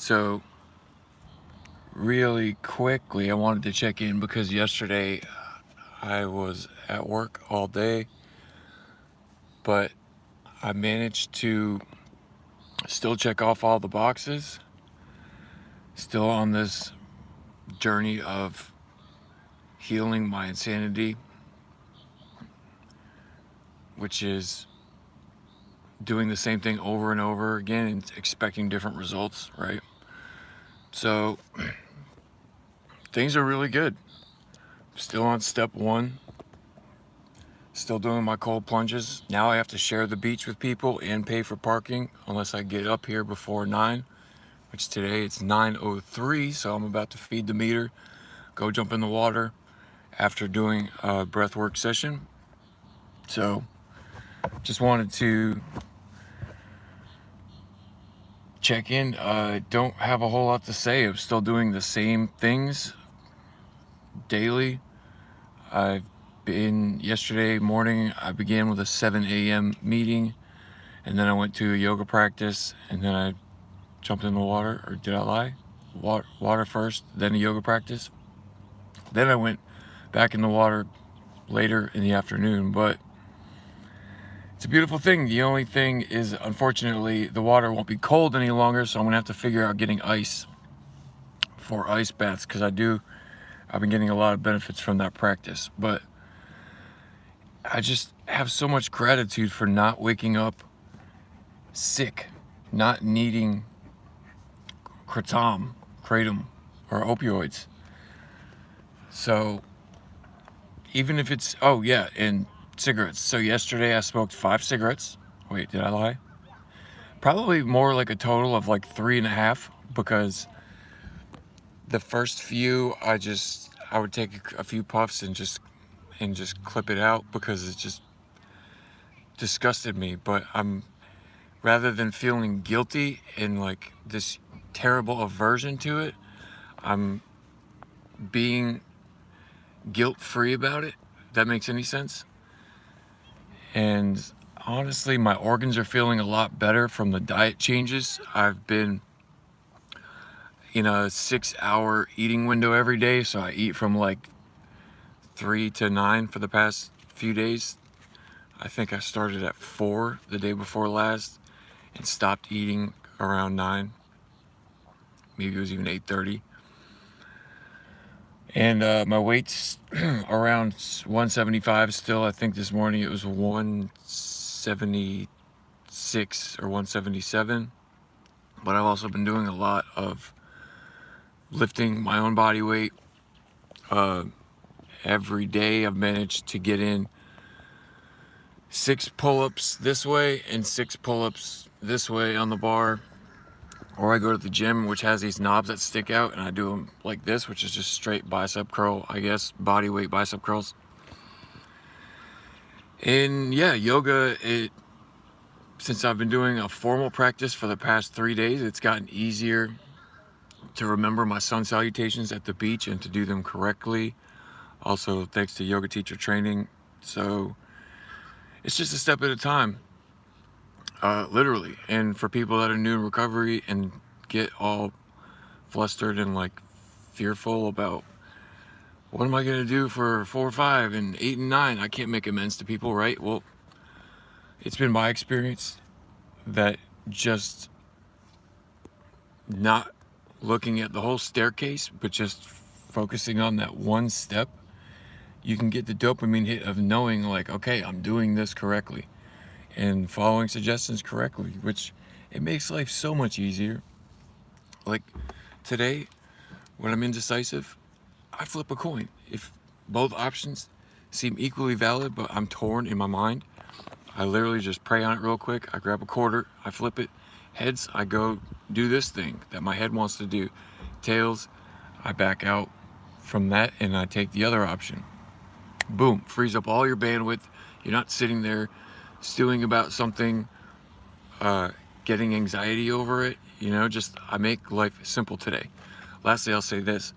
So really quickly, I wanted to check in because yesterday I was at work all day, but I managed to still check off all the boxes, still on this journey of healing my insanity, which is doing the same thing over and over again and expecting different results, right? So things are really good. Still on step one, still doing my cold plunges. Now I have to share the beach with people and pay for parking unless I get up here before 9, which today it's 9:03, so I'm about to feed the meter, go jump in the water after doing a breathwork session. So just wanted to check in. Don't have a whole lot to say. I'm still doing the same things daily. Yesterday morning, I began with a 7 a.m. meeting, and then I went to a yoga practice, and then I jumped in the water. Or did I lie? Water first, then a yoga practice. Then I went back in the water later in the afternoon, but it's a beautiful thing. The only thing is, unfortunately, the water won't be cold any longer, so I'm gonna have to figure out getting ice for ice baths, because I've been getting a lot of benefits from that practice. But I just have so much gratitude for not waking up sick, not needing kratom, or opioids. So even if it's, oh yeah, and cigarettes. So yesterday I smoked 5 cigarettes. Wait, did I lie? Probably more like a total of like 3.5, because the first few I would take a few puffs and just clip it out because it just disgusted me. But rather than feeling guilty and like this terrible aversion to it, I'm being guilt-free about it, if that makes any sense. And honestly, my organs are feeling a lot better from the diet changes. I've been in a 6-hour eating window every day, so I eat from like 3 to 9 for the past few days. I think I started at 4 the day before last and stopped eating around 9. Maybe it was even 8:30. And my weight's around 175 still. I think this morning it was 176 or 177. But I've also been doing a lot of lifting my own body weight. Every day I've managed to get in 6 pull-ups this way and 6 pull-ups this way on the bar. Or I go to the gym, which has these knobs that stick out, and I do them like this, which is just straight bicep curl, I guess, body weight bicep curls. And yeah, yoga, since I've been doing a formal practice for the past 3 days, it's gotten easier to remember my sun salutations at the beach and to do them correctly. Also, thanks to yoga teacher training. So it's just a step at a time, literally. And for people that are new in recovery and get all flustered and like fearful about what am I going to do for 4, 5, and 8 and 9, I can't make amends to people, right? Well, it's been my experience that just not looking at the whole staircase, but just focusing on that one step, you can get the dopamine hit of knowing like, okay, I'm doing this correctly and following suggestions correctly, which it makes life so much easier. Like today, when I'm indecisive, I flip a coin. If both options seem equally valid, but I'm torn in my mind, I literally just pray on it real quick. I grab a quarter, I flip it. Heads, I go do this thing that my head wants to do. Tails, I back out from that and I take the other option. Boom, frees up all your bandwidth. You're not sitting there stewing about something, getting anxiety over it. Just I make life simple today. Lastly, I'll say this.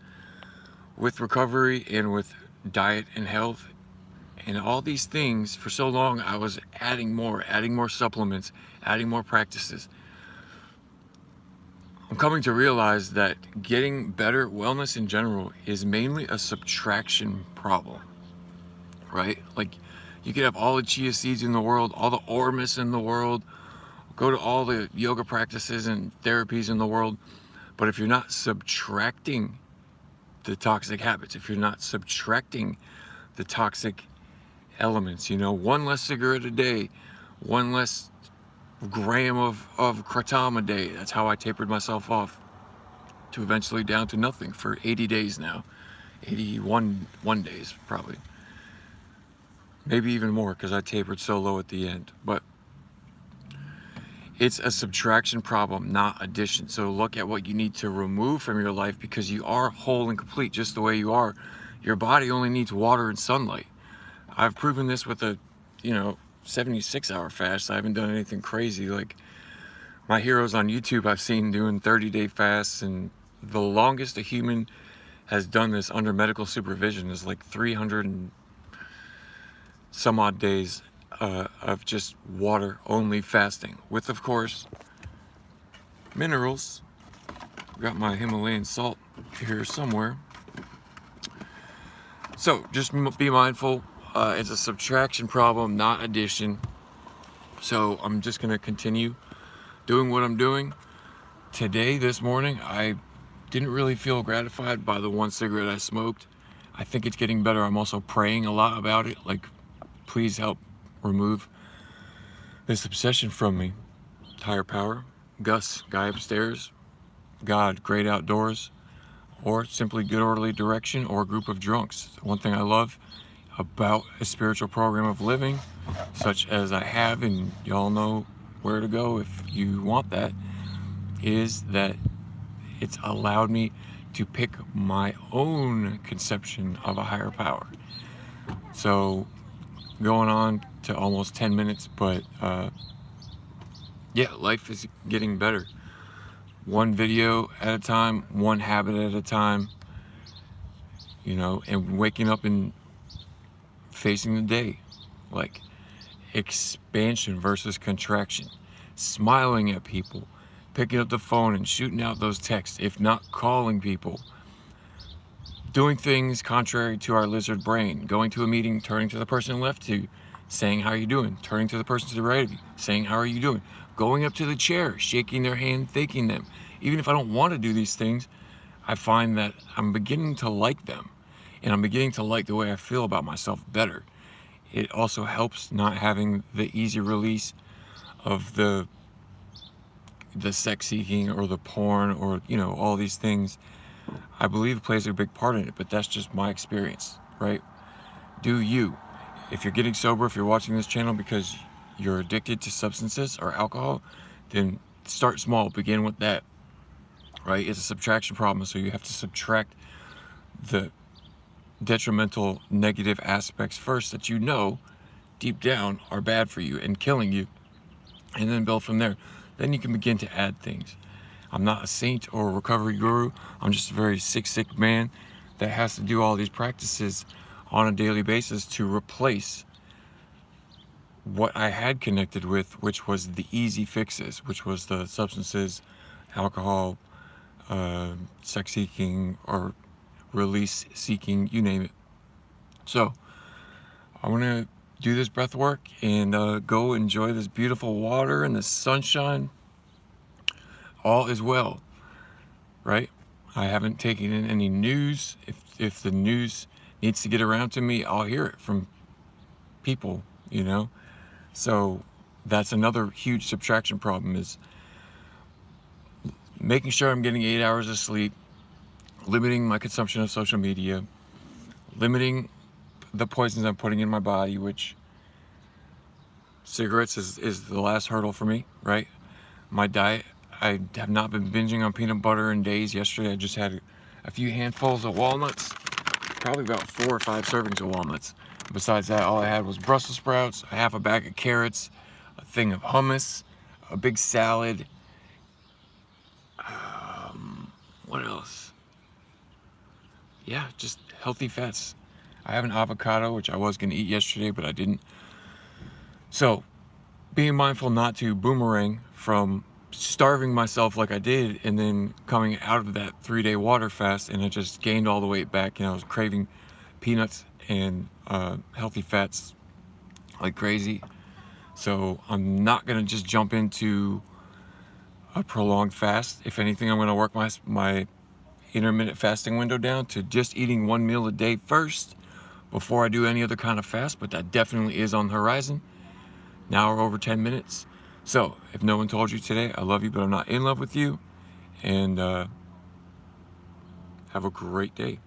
With recovery and with diet and health and all these things, for so long I was adding more supplements, adding more practices. I'm coming to realize that getting better, wellness in general, is mainly a subtraction problem, right? Like, you could have all the chia seeds in the world, all the ormus in the world, go to all the yoga practices and therapies in the world, but if you're not subtracting the toxic habits, if you're not subtracting the toxic elements, one less cigarette a day, one less gram of kratom a day. That's how I tapered myself off to eventually down to nothing for 80 days now. 81 days probably. Maybe even more because I tapered so low at the end. But it's a subtraction problem, not addition. So look at what you need to remove from your life, because you are whole and complete just the way you are. Your body only needs water and sunlight. I've proven this with a 76-hour fast. I haven't done anything crazy. Like, my heroes on YouTube I've seen doing 30-day fasts, and the longest a human has done this under medical supervision is like 300 and some odd days of just water only fasting, with, of course, minerals. Got my Himalayan salt here somewhere. So just be mindful. It's a subtraction problem, not addition. So I'm just going to continue doing what I'm doing. Today, this morning, I didn't really feel gratified by the one cigarette I smoked. I think it's getting better. I'm also praying a lot about it. Like, please help remove this obsession from me. Higher power, Gus, guy upstairs, God, great outdoors, or simply good orderly direction, or a group of drunks. One thing I love about a spiritual program of living, such as I have, and y'all know where to go if you want that, is that it's allowed me to pick my own conception of a higher power. So going on to almost 10 minutes, but yeah, life is getting better. One video at a time, one habit at a time, and waking up and facing the day. Like, expansion versus contraction. Smiling at people, picking up the phone and shooting out those texts, if not calling people. Doing things contrary to our lizard brain. Going to a meeting, turning to the person left to, saying, how are you doing? Turning to the person to the right of you, saying, how are you doing? Going up to the chair, shaking their hand, thanking them. Even if I don't want to do these things, I find that I'm beginning to like them. And I'm beginning to like the way I feel about myself better. It also helps not having the easy release of the sex seeking or the porn or, all these things. I believe it plays a big part in it, but that's just my experience, right? Do you. If you're getting sober, if you're watching this channel because you're addicted to substances or alcohol, then start small, begin with that, right? It's a subtraction problem, so you have to subtract the detrimental negative aspects first that deep down are bad for you and killing you, and then build from there. Then you can begin to add things. I'm not a saint or a recovery guru. I'm just a very sick man that has to do all these practices on a daily basis to replace what I had connected with, which was the easy fixes, which was the substances, alcohol, sex seeking, or release seeking, you name it. So I want to do this breath work and go enjoy this beautiful water and the sunshine. All is well, right? I haven't taken in any news. If the news needs to get around to me, I'll hear it from people, So that's another huge subtraction problem, is making sure I'm getting 8 hours of sleep, limiting my consumption of social media, limiting the poisons I'm putting in my body, which cigarettes is the last hurdle for me, right? My diet, I have not been binging on peanut butter in days. Yesterday I just had a few handfuls of walnuts, probably about 4 or 5 servings of walnuts. Besides that, all I had was Brussels sprouts, a half a bag of carrots, a thing of hummus, a big salad. What else? Yeah, just healthy fats. I have an avocado, which I was going to eat yesterday, but I didn't. So, being mindful not to boomerang from starving myself like I did, and then coming out of that 3-day water fast, and I just gained all the weight back, and I was craving peanuts and healthy fats like crazy. So I'm not gonna just jump into a prolonged fast. If anything, I'm gonna work my intermittent fasting window down to just eating 1 meal a day first before I do any other kind of fast, but that definitely is on the horizon. Now we're over 10 minutes. So if no one told you today, I love you, but I'm not in love with you. And have a great day.